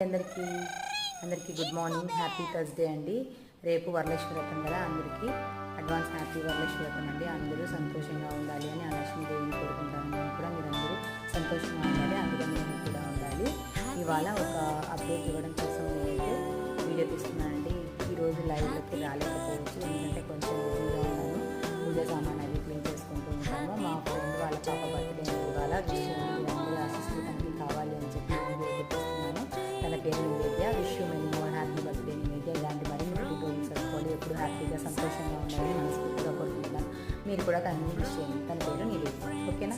అందరికీ అందరికీ good morning, happy Thursday అండి. రేపు వరలక్ష్మి వ్రతం కదా, అందరికీ అడ్వాన్స్ హ్యాపీ వరలక్ష్మి వ్రతం అండి. అందరూ సంతోషంగా ఉండాలి అని ఆ లక్ష్మీదేవిని కోరుకుంటాను. నేను కూడా మీరందరూ సంతోషంగా ఉండాలి, అందులో నేను కూడా ఉండాలి. ఇవాళ ఒక అప్డేట్ ఇవ్వడం కోసం నేనైతే వీడియో తీస్తున్నానండి. ఈరోజు లైవ్లోకి రాలేకపోవచ్చు, ఎందుకంటే కొంచెం బిజీగా ఉన్నాను. పూజ సామాన్ అవి క్లీన్ చేసుకుంటూ ఉంటాను. మా ఫ్రెండ్ వాళ్ళ పాప బర్త్డే ఇవాళ అందరూ ఆశిస్తులు తనకి కావాలి అని చెప్పి వీడియో పెట్టిస్తున్నాను. తన పేరు Nivedya. Wish you many more happy birthday Nivedya. ఇలాంటి మరిన్ని పుట్టినరోజులు చదువుకోవాలి, ఎప్పుడు హ్యాపీగా సంతోషంగా ఉండాలని మనస్ఫూర్తిగా కోరుకుంటున్నాను. మీరు కూడా తనని విష్ చేయండి. తన పేరు నివేద్య, ఓకేనా?